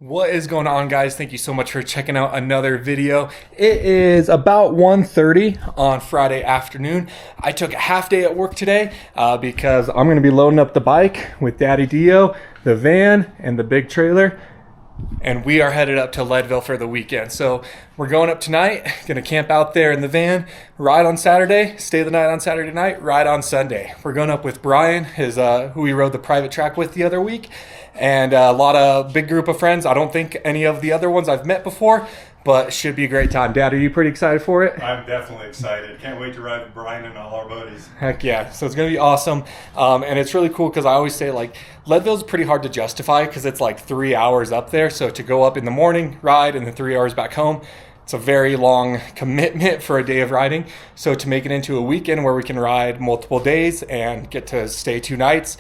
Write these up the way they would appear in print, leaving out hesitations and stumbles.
What is going on, guys? Thank you so much for checking out another video. It is about 1:30 on Friday afternoon. I took a half day at work today because I'm going to be loading up the bike with Daddy DeeO, the van, and the big trailer. And we are headed up to Leadville for the weekend. So we're going up tonight, going to camp out there in the van, ride on Saturday, stay the night on Saturday night, ride on Sunday. We're going up with Bryan, who we rode the private track with the other week, and a lot of big group of friends. I don't think any of the other ones I've met before, but it should be a great time. Dad, are you pretty excited for it? I'm definitely excited. Can't wait to ride with Bryan and all our buddies. Heck yeah. So it's going to be awesome. And it's really cool because I always say, like, Leadville's pretty hard to justify because it's like 3 hours up there. So to go up in the morning, ride, and then 3 hours back home, it's a very long commitment for a day of riding. So to make it into a weekend where we can ride multiple days and get to stay 2 nights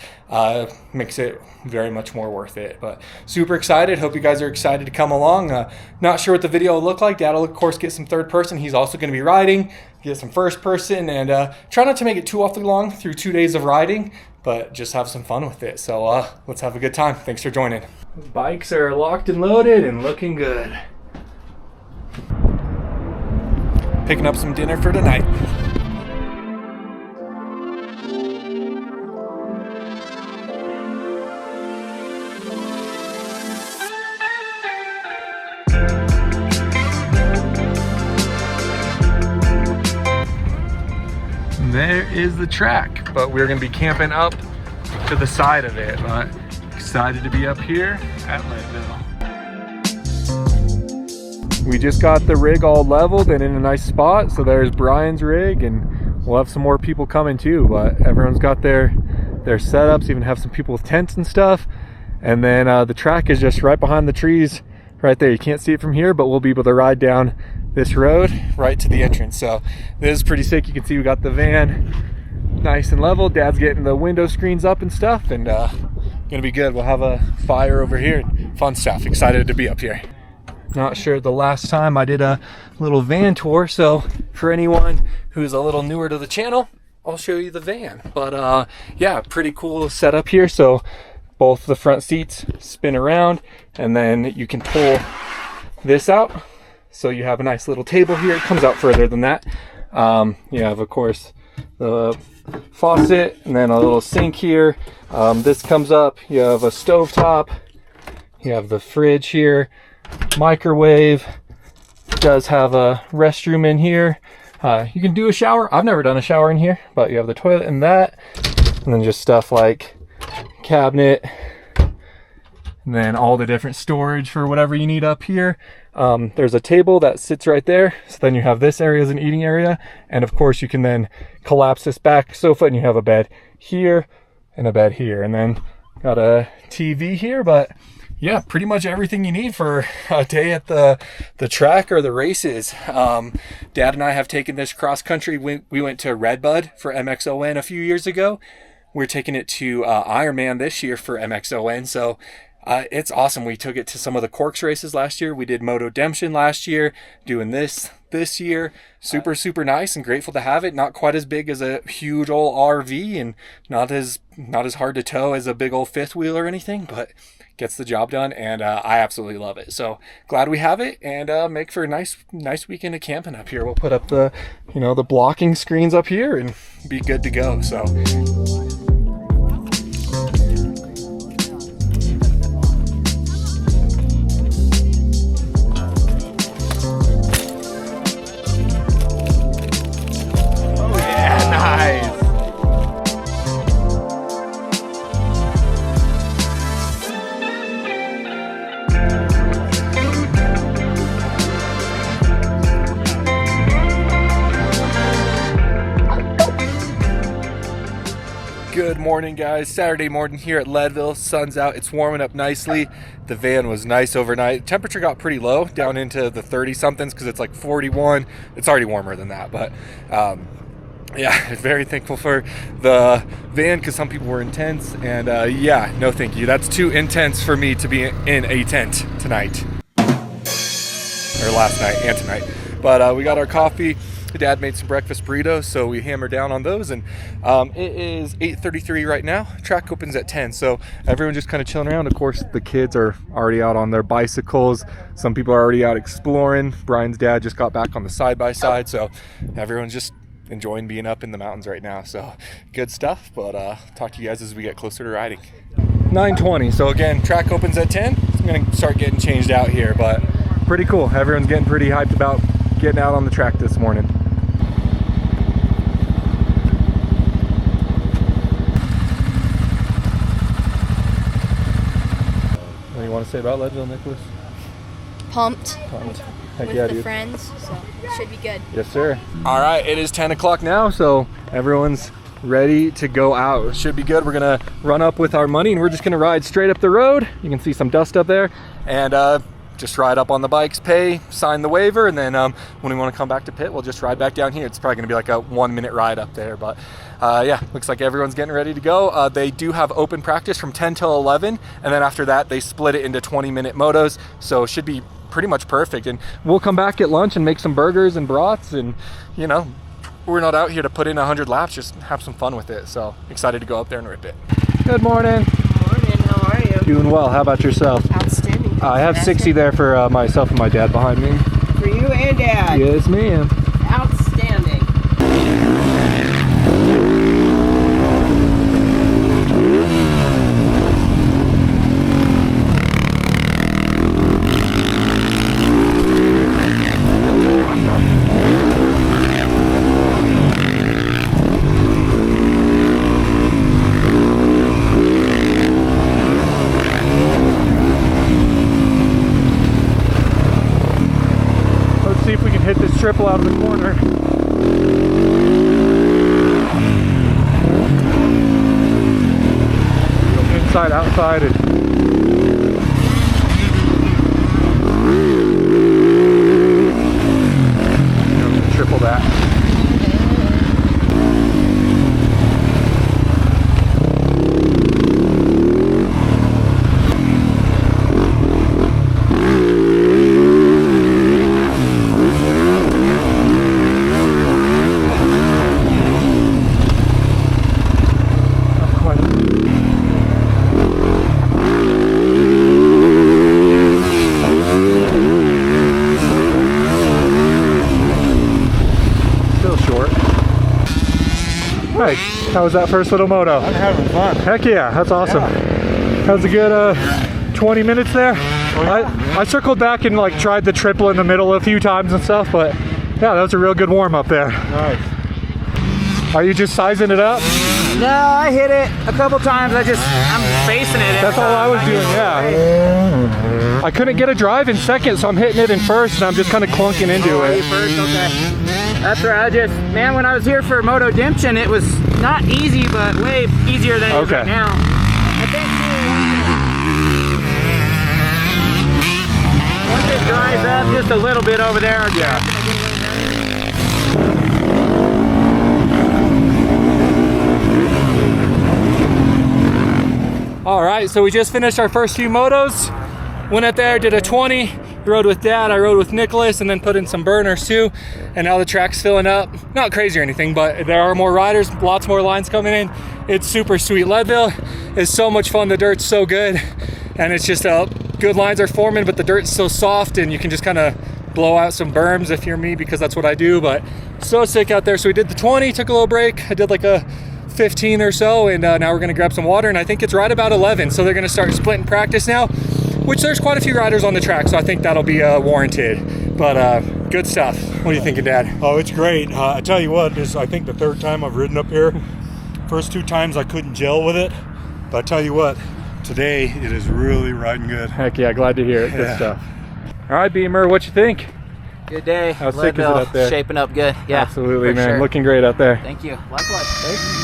makes it very much more worth it. But super excited. Hope you guys are excited to come along. Not sure what the video will look like. Dad will, of course, get some third person. He's also going to be riding, get some first person, and try not to make it too awfully long through 2 days of riding, but just have some fun with it. So let's have a good time. Thanks for joining. Bikes are locked and loaded and looking good. Picking up some dinner for tonight. There is the track, but we're gonna be camping up to the side of it. But excited to be up here at Leadville. We just got the rig all leveled and in a nice spot. So there's Bryan's rig, and we'll have some more people coming too, but everyone's got their setups, even have some people with tents and stuff. And then the track is just right behind the trees right there. You can't see it from here, but we'll be able to ride down this road right to the entrance. So this is pretty sick. You can see we got the van nice and level. Dad's getting the window screens up and stuff, and gonna be good. We'll have a fire over here and fun stuff. Excited to be up here. Not sure the last time I did a little van tour, so for anyone who's a little newer to the channel, I'll show you the van. But yeah, pretty cool setup here. So both the front seats spin around, and then you can pull this out, so you have a nice little table here. It comes out further than that. You have, of course, the faucet, and then a little sink here. This comes up. You have a stovetop. You have the fridge here. Microwave. Does have a restroom in here. You can do a shower. I've never done a shower in here, but you have the toilet and that, and then just stuff like cabinet, and then all the different storage for whatever you need up here. There's a table that sits right there, so then you have this area as an eating area, and of course you can then collapse this back sofa and you have a bed here and a bed here, and then got a TV here. But yeah, pretty much everything you need for a day at the track or the races. Dad and I have taken this cross country. We went to Redbud for MXON a few years ago. We're taking it to Ironman this year for MXON. So it's awesome. We took it to some of the Corks races last year. We did Moto Demption last year, doing this year. Super nice, and grateful to have it. Not quite as big as a huge old RV, and not as hard to tow as a big old fifth wheel or anything, but gets the job done, and I absolutely love it. So glad we have it, and make for a nice weekend of camping up here. We'll put up the the blocking screens up here and be good to go. So good morning, guys. Saturday morning here at Leadville. Sun's out. It's warming up nicely. The van was nice overnight. Temperature got pretty low, down into the 30 somethings because it's like 41. It's already warmer than that, but yeah, very thankful for the van because some people were in tents, and yeah, no thank you. That's too intense for me to be in a tent tonight, or last night and tonight. But we got our coffee. Dad made some breakfast burritos, so we hammered down on those, and it is 8:33 right now. Track opens at 10, so everyone just kind of chilling around. Of course, the kids are already out on their bicycles. Some people are already out exploring. Brian's dad just got back on the side-by-side, so everyone's just enjoying being up in the mountains right now. So good stuff, but talk to you guys as we get closer to riding. 9:20, so again, track opens at 10. I'm gonna start getting changed out here, but pretty cool. Everyone's getting pretty hyped about getting out on the track this morning. What do you want to say about Leadville, Nicholas? Pumped. Heck With yeah, the dude. friends, so it should be good. Yes, sir. All right, it is 10 o'clock now, so everyone's ready to go out. It should be good. We're gonna run up with our money, and we're just gonna ride straight up the road. You can see some dust up there, and just ride up on the bikes, pay, sign the waiver, and then when we want to come back to pit, we'll just ride back down here. It's probably gonna be like a 1-minute ride up there, but yeah, looks like everyone's getting ready to go. They do have open practice from 10 till 11, and then after that, they split it into 20-minute motos, so it should be pretty much perfect. And we'll come back at lunch and make some burgers and brats, and you know, we're not out here to put in 100 laps, just have some fun with it. So excited to go up there and rip it. Good morning. Morning, how are you? Doing well. How about yourself? Outstanding. I have 60 there for myself and my dad behind me. For you and Dad. Yes, ma'am. Outstanding. Let's see if we can hit this triple out of the corner. Inside, outside, and triple that. Hey, how was that first little moto? I'm having fun. Heck yeah, that's awesome. That was a good 20 minutes there. I circled back and like tried the triple in the middle a few times and stuff, but yeah, that was a real good warm up there. Nice. Are you just sizing it up? No, I hit it a couple times. I'm facing it. That's all I was doing, yeah. I couldn't get a drive in second, so I'm hitting it in first, and I'm just kind of clunking into it. First, okay. That's right. Man, when I was here for Moto Dimption, it was not easy, but way easier than it is right now. I think once it dries up just a little bit over there, yeah. All right, so we just finished our first few motos. Went up there, did a 20, rode with Dad, I rode with Nicholas, and then put in some burners too. And now the track's filling up. Not crazy or anything, but there are more riders, lots more lines coming in. It's super sweet. Leadville is so much fun. The dirt's so good, and it's just good lines are forming, but the dirt's so soft, and you can just kind of blow out some berms if you're me, because that's what I do. But so sick out there. So we did the 20, took a little break. I did like a 15 or so, and now we're gonna grab some water, and I think it's right about 11, so they're gonna start splitting practice now, which there's quite a few riders on the track, so I think that'll be warranted. But good stuff. What are you thinking, Dad? Oh, it's great. I tell you what, this is I think the third time I've ridden up here. First 2 times I couldn't gel with it, but I tell you what, today it is really riding good. Heck yeah, glad to hear it. Good Yeah. stuff. All right, Beamer, what you think? good day. How sick is it up there? Shaping up good. Yeah, Absolutely, for man. sure. Looking great out there. Thank you. Likewise. Thank you.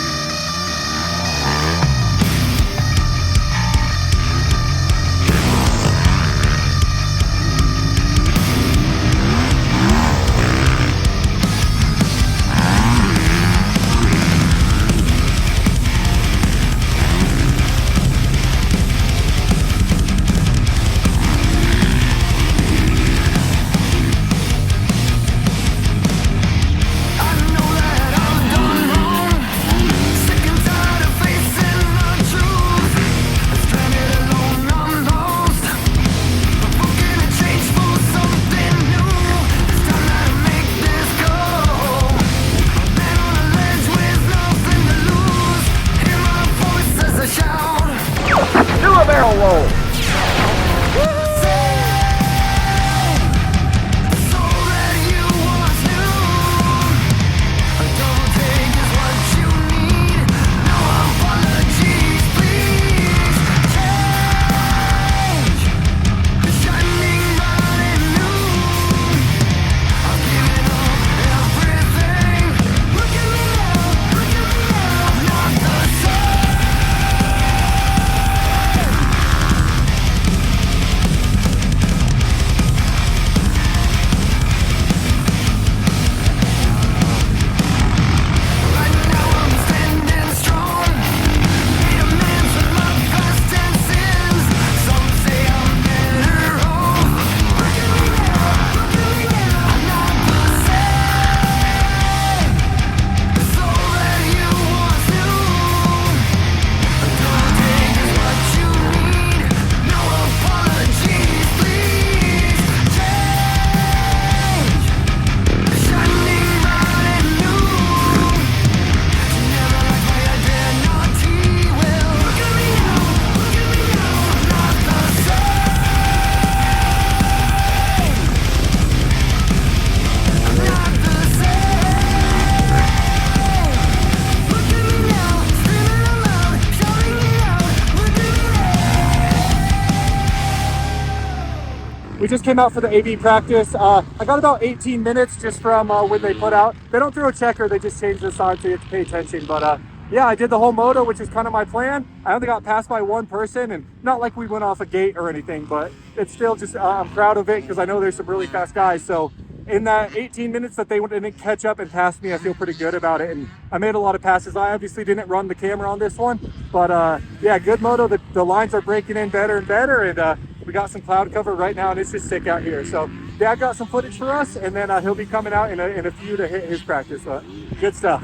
We just came out for the AV practice. I got about 18 minutes just from when they put out. They don't throw a checker, they just change this on so you have to pay attention. But yeah, I did the whole moto, which is kind of my plan. I only got passed by one person, and not like we went off a gate or anything, but it's still just, I'm proud of it because I know there's some really fast guys. So in that 18 minutes that they didn't catch up and pass me, I feel pretty good about it. And I made a lot of passes. I obviously didn't run the camera on this one, but yeah, good moto. The lines are breaking in better and better, and we got some cloud cover right now, and it's just sick out here. So Dad got some footage for us, and then he'll be coming out in a few to hit his practice. Good stuff.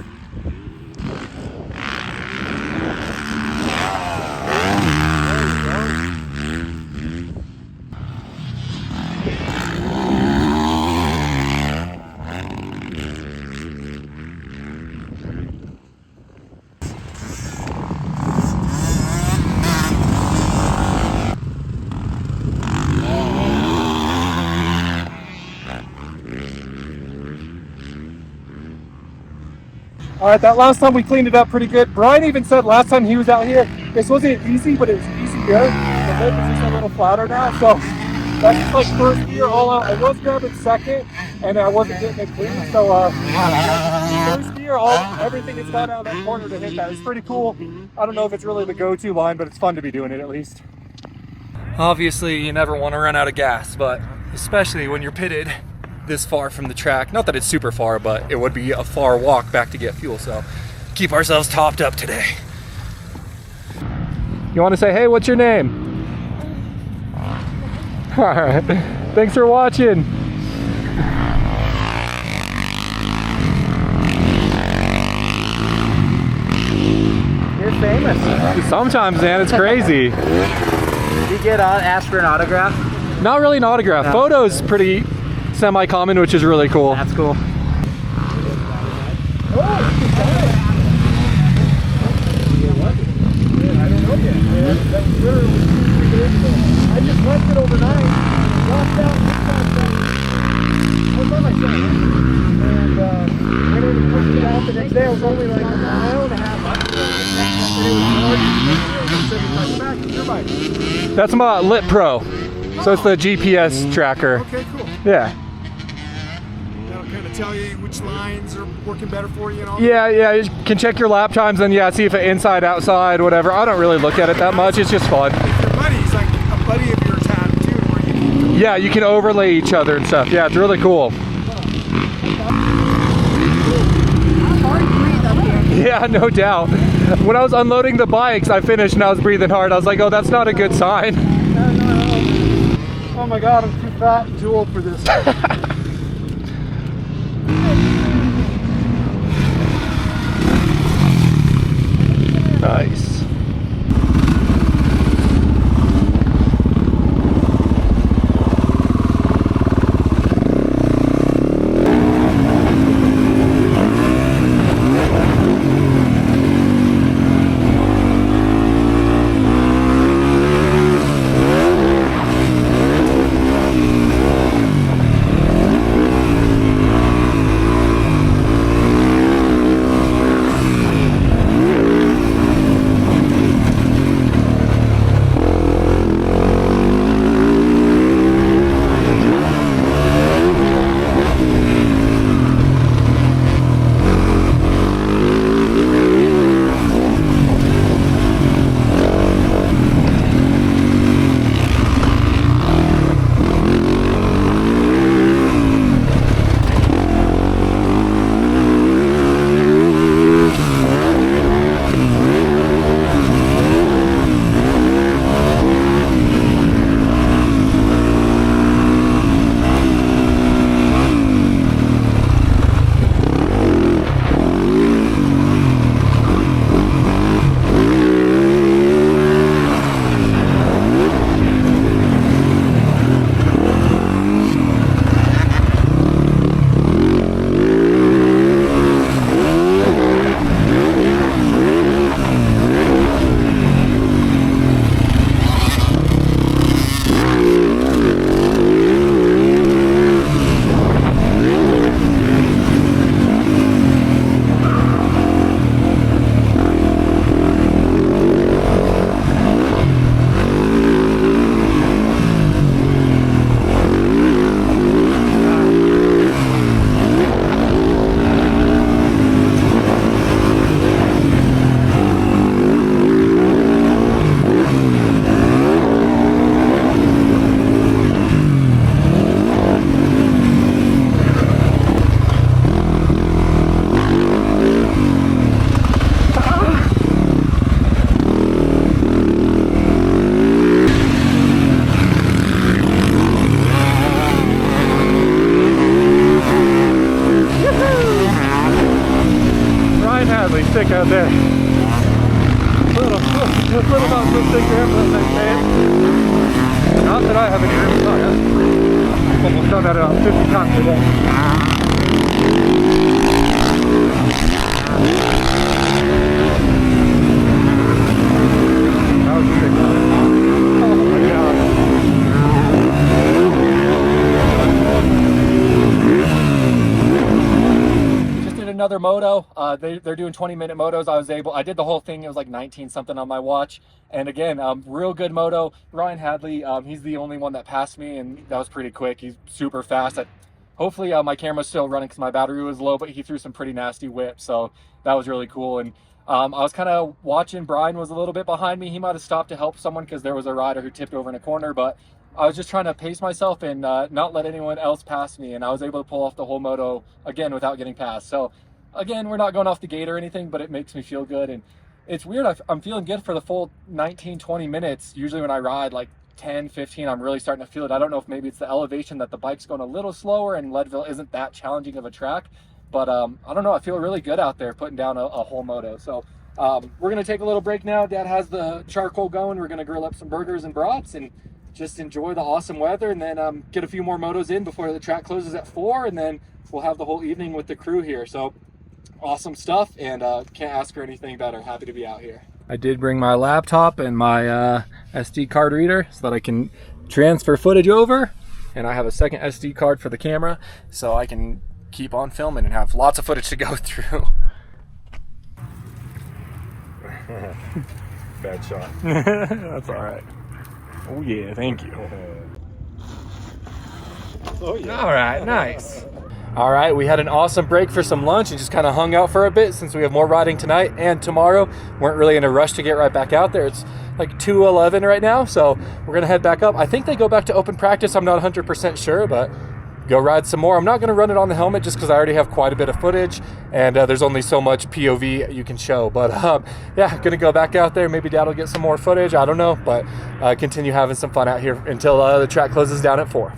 All right, that last time we cleaned it up pretty good. Bryan even said last time he was out here, this wasn't easy, but it was easier. The lip is just a little flatter now, so that's just like first gear all out. I was grabbing second, and I wasn't getting it clean, so first gear, everything is got out of that corner to hit that. It's pretty cool. I don't know if it's really the go-to line, but it's fun to be doing it at least. Obviously, you never want to run out of gas, but especially when you're pitted this far from the track. Not that it's super far, but it would be a far walk back to get fuel, so keep ourselves topped up today. You want to say, hey, what's your name? All right, thanks for watching. You're famous. Sometimes, man, it's crazy. Did you get asked for an autograph? Not really an autograph. No. Photos pretty semi-common, which is really cool. That's cool. I just left it overnight, walked out, I was by myself, and went in and pushed it out the next day. I was only like a mile and a half up. That's my LitPro, so it's the GPS tracker. Okay, cool. Yeah. That'll kind of tell you which lines are working better for you and all. Yeah, you can check your lap times and yeah, see if it inside, outside, whatever. I don't really look at it that much. It's just fun. Your buddy's like a buddy of yours had too, where you Yeah, you can overlay each other and stuff. Yeah, it's really cool. Yeah, no doubt. When I was unloading the bikes, I finished and I was breathing hard. I was like, oh, that's not a good sign. oh my god, I'm too fat and too old for this. Nice. out there. Little about 6 grams, that's nice, man. Not that I have any room. Oh, yeah. Almost done that about 50 times a day. That was a big one. Oh my god. Another moto. They're doing 20-minute motos. I did the whole thing. It was like 19 something on my watch. And again, real good moto. Ryan Hadley, he's the only one that passed me, and that was pretty quick. He's super fast. Hopefully my camera's still running because my battery was low, but he threw some pretty nasty whips, so that was really cool. And I was kind of watching. Bryan was a little bit behind me. He might have stopped to help someone because there was a rider who tipped over in a corner, but I was just trying to pace myself and not let anyone else pass me, and I was able to pull off the whole moto again without getting passed. So again, we're not going off the gate or anything, but it makes me feel good. And it's weird, I'm feeling good for the full 19-20 minutes. Usually when I ride like 10-15, I'm really starting to feel it. I don't know if maybe it's the elevation that the bike's going a little slower, and Leadville isn't that challenging of a track, but I don't know, I feel really good out there putting down a whole moto. So we're gonna take a little break now. Dad has the charcoal going. We're gonna grill up some burgers and brats and just enjoy the awesome weather, and then get a few more motos in before the track closes at 4, and then we'll have the whole evening with the crew here. So awesome stuff, and can't ask for anything better. Happy to be out here. I did bring my laptop and my SD card reader so that I can transfer footage over, and I have a second SD card for the camera so I can keep on filming and have lots of footage to go through. Bad shot. That's all right. Oh yeah, thank you. Oh yeah. All right, nice. All right, we had an awesome break for some lunch and just kind of hung out for a bit since we have more riding tonight and tomorrow. Weren't really in a rush to get right back out there. It's like 2:11 right now, so we're gonna head back up. I think they go back to open practice. I'm not 100% sure, but go ride some more. I'm not gonna run it on the helmet just because I already have quite a bit of footage, and there's only so much POV you can show. But yeah, gonna go back out there. Maybe Dad will get some more footage. I don't know, but continue having some fun out here until the track closes down at 4.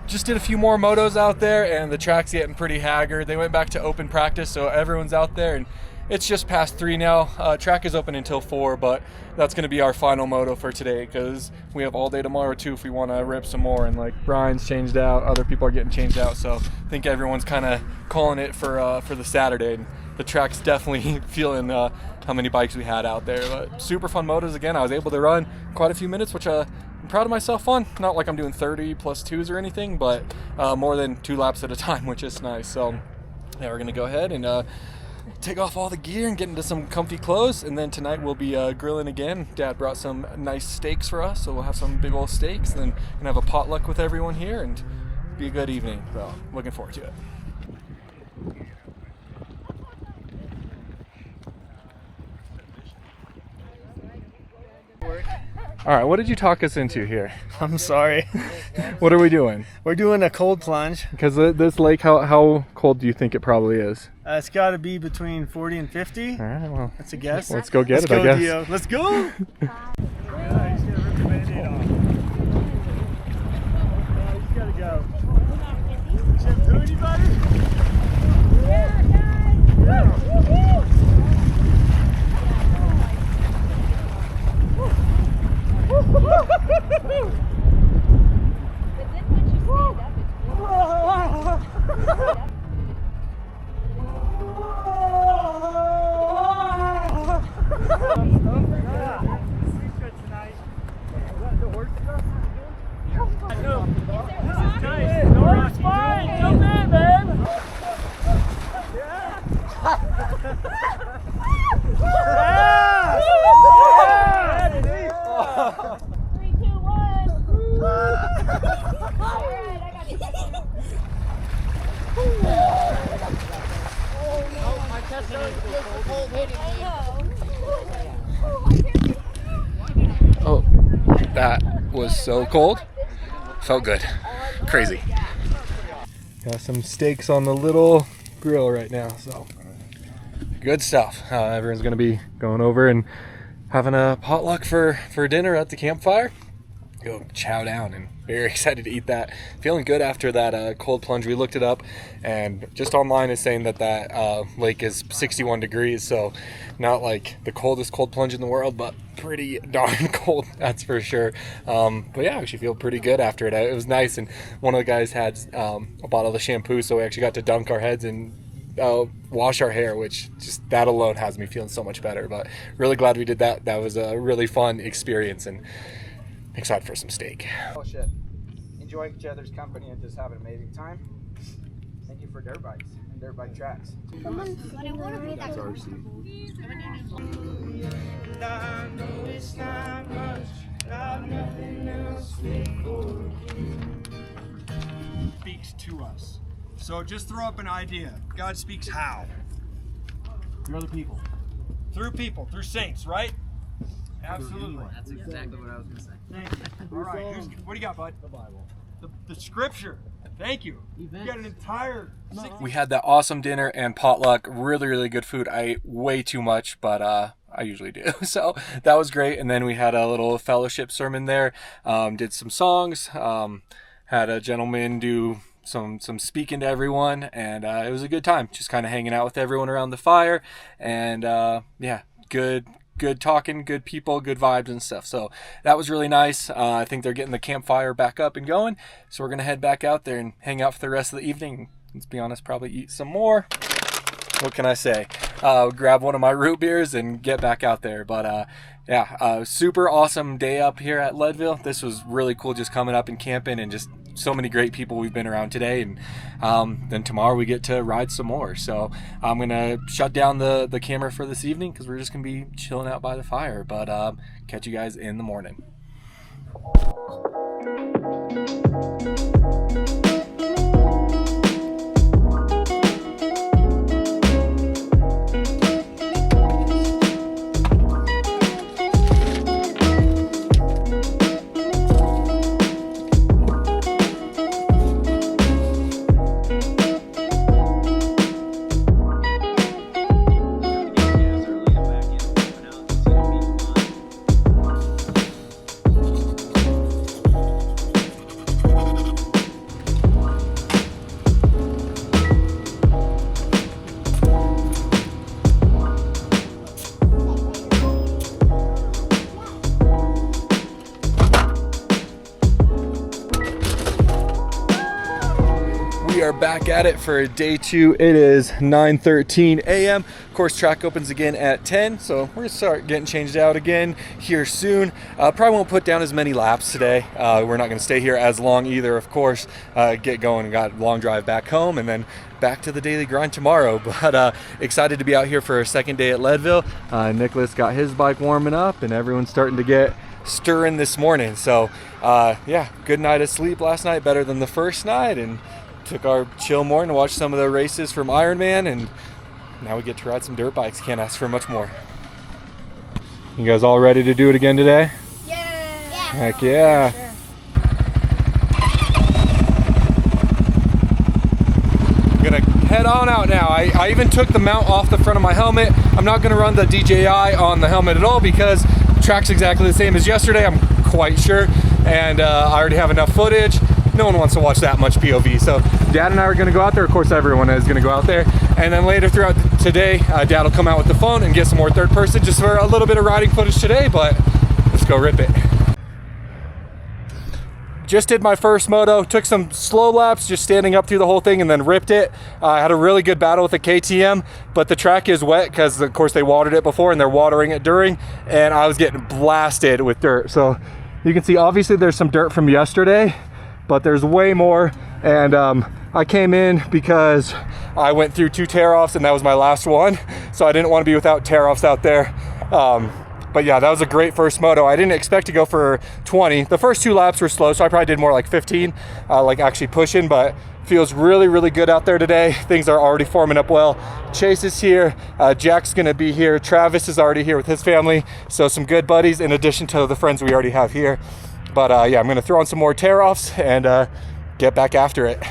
Just did a few more motos out there, and the track's getting pretty haggard. They went back to open practice, so everyone's out there, and it's just past 3 now. Track is open until 4, but that's going to be our final moto for today because we have all day tomorrow too if we want to rip some more. And like Bryan's changed out, other people are getting changed out, so I think everyone's kind of calling it for the Saturday. And the track's definitely feeling how many bikes we had out there. But super fun motos again. I was able to run quite a few minutes, which I'm proud of myself on. Not like I'm doing 30 plus 2s or anything, but more than 2 laps at a time, which is nice. So yeah, we're gonna go ahead and take off all the gear and get into some comfy clothes, and then tonight we'll be grilling again. Dad brought some nice steaks for us, so we'll have some big old steaks, and then gonna have a potluck with everyone here and be a good evening. So looking forward to it. All right, what did you talk us into here? I'm sorry. What are we doing? We're doing a cold plunge. Because this lake, how cold do you think it probably is? It's got to be between 40 and 50. All right, well, that's a guess. Let's go get it, I guess. DeeO. Let's go. Oh, that was so cold. Felt good. Crazy. Got some steaks on the little grill right now, so good stuff. Everyone's gonna be going over and having a potluck for dinner at the campfire. Go chow down and very excited to eat that. Feeling good after that cold plunge. We looked it up, and just online is saying that lake is 61 degrees, so not like the coldest cold plunge in the world, but pretty darn cold, that's for sure. But yeah, I actually feel pretty good after it. It was nice, and one of the guys had a bottle of shampoo, so we actually got to dunk our heads and wash our hair, which just that alone has me feeling so much better. But really glad we did that. That was a really fun experience, and excited for some steak. Oh shit. Enjoy each other's company and just have an amazing time. Thank you for dirt bikes and dirt bike tracks. Come on, but I want to be that. Speaks to us. So just throw up an idea. God speaks how? Through other people. Through people, through saints, right? Absolutely. That's exactly what I was going to say. All right, what do you got, bud? The Bible. The scripture. Thank you. You got an entire... We had that awesome dinner and potluck. Really good food. I ate way too much, but I usually do. So that was great. And then we had a little fellowship sermon there. Did some songs. Had a gentleman do some speaking to everyone, and it was a good time. Just kind of hanging out with everyone around the fire, and yeah, good talking, good people, good vibes and stuff. So that was really nice. I think they're getting the campfire back up and going, so we're gonna head back out there and hang out for the rest of the evening. Let's be honest, probably eat some more. What can I say? Grab one of my root beers and get back out there. But yeah, super awesome day up here at Leadville. This was really cool, just coming up and camping, and just so many great people we've been around today. And then tomorrow we get to ride some more. So I'm gonna shut down the camera for this evening, because we're just gonna be chilling out by the fire. But catch you guys in the morning. We are back at it for day 2. It is 9:13 a.m. Of course, track opens again at 10, so we're gonna start getting changed out again here soon. Probably won't put down as many laps today. We're not gonna stay here as long either, of course. Get going, got a long drive back home, and then back to the daily grind tomorrow. But excited to be out here for our second day at Leadville. Nicholas got his bike warming up, and everyone's starting to get stirring this morning. So yeah, good night of sleep last night, better than the first night, and took our chill morning to watch some of the races from Ironman, and now we get to ride some dirt bikes. Can't ask for much more. You guys all ready to do it again today? Yeah. Heck yeah. Sure. I'm gonna head on out now. I even took the mount off the front of my helmet. I'm not gonna run the DJI on the helmet at all, because the track's exactly the same as yesterday, I'm quite sure, and I already have enough footage. No one wants to watch that much POV. So Dad and I are gonna go out there. Of course, everyone is gonna go out there. And then later throughout today, Dad will come out with the phone and get some more third person, just for a little bit of riding footage today, but let's go rip it. Just did my first moto, took some slow laps, just standing up through the whole thing, and then ripped it. I had a really good battle with the KTM, but the track is wet because of course they watered it before and they're watering it during, and I was getting blasted with dirt. So you can see obviously there's some dirt from yesterday, but there's way more. And I came in because I went through 2 tear-offs, and that was my last one, so I didn't want to be without tear-offs out there. But yeah, that was a great first moto. I didn't expect to go for 20. The first 2 laps were slow, so I probably did more like 15, like actually pushing, but feels really good out there today. Things are already forming up well. Chase is here, Jack's gonna be here, Travis is already here with his family, so some good buddies in addition to the friends we already have here. But yeah, I'm gonna throw on some more tear-offs and get back after it.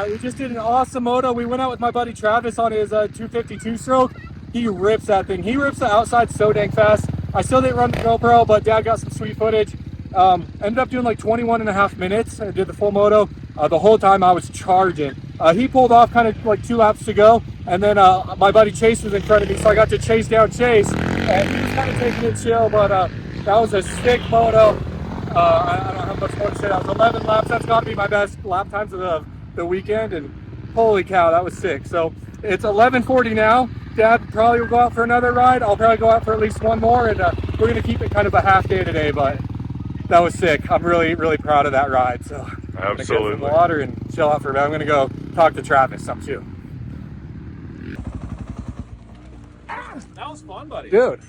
he just did an awesome moto. We went out with my buddy Travis on his 252 stroke. He rips that thing. He rips the outside so dang fast. I still didn't run the GoPro, but Dad got some sweet footage. Ended up doing like 21.5 minutes. I did the full moto. The whole time I was charging. He pulled off kind of like 2 laps to go, and then my buddy Chase was in front of me, so I got to chase down Chase, and he was kind of taking it chill, but that was a sick moto. I don't have much more to say. That was 11 laps. That's got to be my best lap times of the weekend, and holy cow, that was sick. So it's 11:40 now. Dad probably will go out for another ride. I'll probably go out for at least one more, and we're going to keep it kind of a half day today, but that was sick. I'm really, really proud of that ride. So I'm gonna get some water and chill out for a bit. I'm going to go talk to Travis some too. That was fun, buddy. Dude,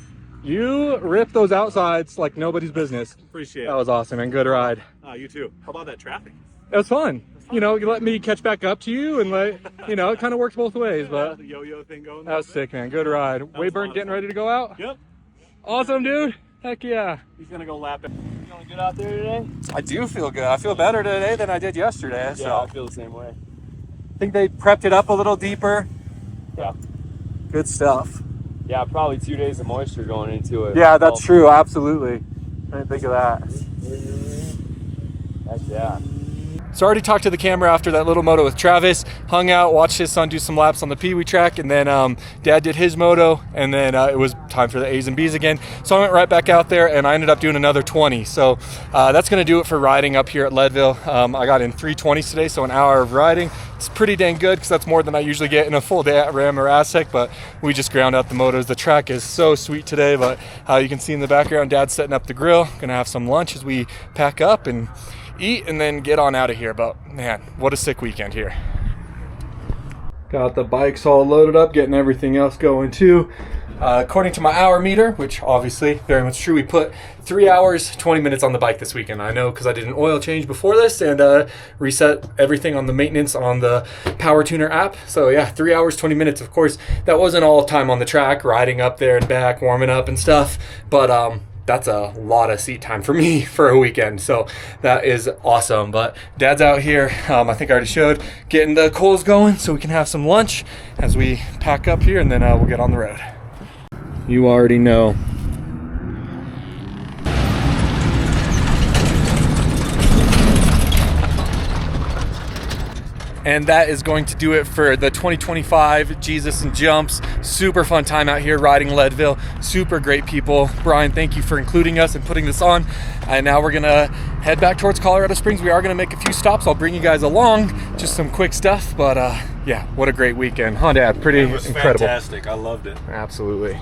you ripped those outsides like nobody's business. Appreciate it. That was awesome, and good ride. You too. How about that traffic? It was fun. You know, you let me catch back up to you, and you know, it kind of works both ways. But the yo-yo thing going. That was sick, man. Good ride. Wayburn getting ready to go out. Yep. Awesome, dude. Heck yeah. He's gonna go lap it. Feeling good out there today? I do feel good. I feel better today than I did yesterday. Yeah, So I feel the same way. I think they prepped it up a little deeper. Yeah. Good stuff. Yeah, probably 2 days of moisture going into it. Yeah, that's true. Absolutely. I didn't think of that. Heck yeah. So I already talked to the camera after that little moto with Travis, hung out, watched his son do some laps on the Pee-wee track, and then Dad did his moto, and then it was time for the A's and B's again. So I went right back out there, and I ended up doing another 20. So that's going to do it for riding up here at Leadville. I got in 3:20s today, so an hour of riding. It's pretty dang good because that's more than I usually get in a full day at Ram or Aztec, but we just ground out the motos. The track is so sweet today, but you can see in the background, Dad's setting up the grill. Gonna have some lunch as we pack up and eat and then get on out of here. But man, what a sick weekend here. Got the bikes all loaded up, getting everything else going too. According to my hour meter, which obviously very much true, we put 3 hours 20 minutes on the bike this weekend. I know because I did an oil change before this and reset everything on the maintenance on the Power Tuner app. So yeah, 3 hours 20 minutes. Of course, that wasn't all time on the track, riding up there and back, warming up and stuff, but that's a lot of seat time for me for a weekend, so that is awesome. But Dad's out here, I think I already showed, getting the coals going so we can have some lunch as we pack up here, and then we'll get on the road. You already know. And that is going to do it for the 2025 Jesus and Jumps. Super fun time out here riding Leadville. Super great people. Bryan, thank you for including us and putting this on. And now we're gonna head back towards Colorado Springs. We are gonna make a few stops. I'll bring you guys along, just some quick stuff. But yeah, what a great weekend. Huh, Dad? Pretty incredible. Fantastic. I loved it. Absolutely.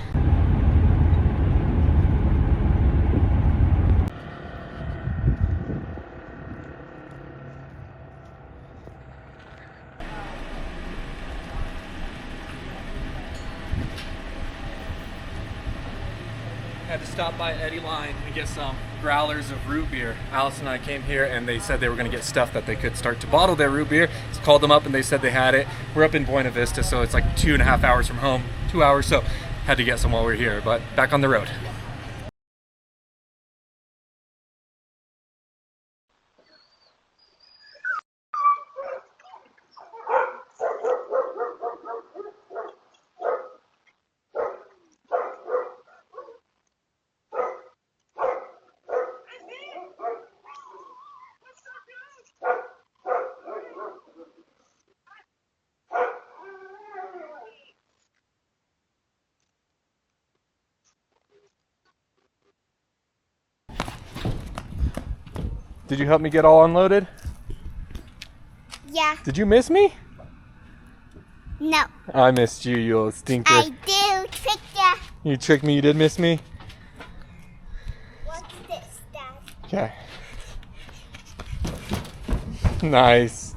Had to stop by Eddie Line and get some growlers of root beer. Alice and I came here and they said they were going to get stuff that they could start to bottle their root beer. So called them up and they said they had it. We're up in Buena Vista, so it's like 2.5 hours from home, 2 hours, so had to get some while we were here, but back on the road. Did you help me get all unloaded? Yeah. Did you miss me? No. I missed you, you old stinker. I do. Trick ya. You tricked me, you did miss me? What's this, Dad? Okay. Nice.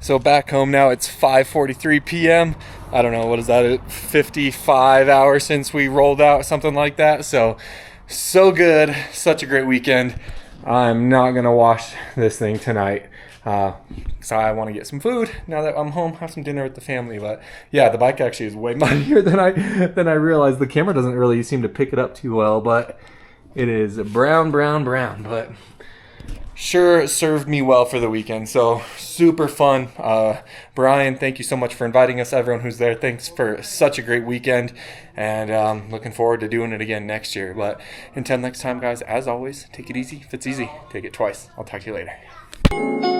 So back home now, it's 5:43 p.m. I don't know, what is that, 55 hours since we rolled out, something like that. So good, such a great weekend. I'm not gonna wash this thing tonight. So I want to get some food now that I'm home, have some dinner with the family. But yeah, the bike actually is way muddier than I realized. The camera doesn't really seem to pick it up too well, but it is brown. But sure served me well for the weekend. So super fun. Bryan, thank you so much for inviting us. Everyone who's there, thanks for such a great weekend, and looking forward to doing it again next year. But until next time, guys, as always, take it easy. If it's easy, take it twice. I'll talk to you later.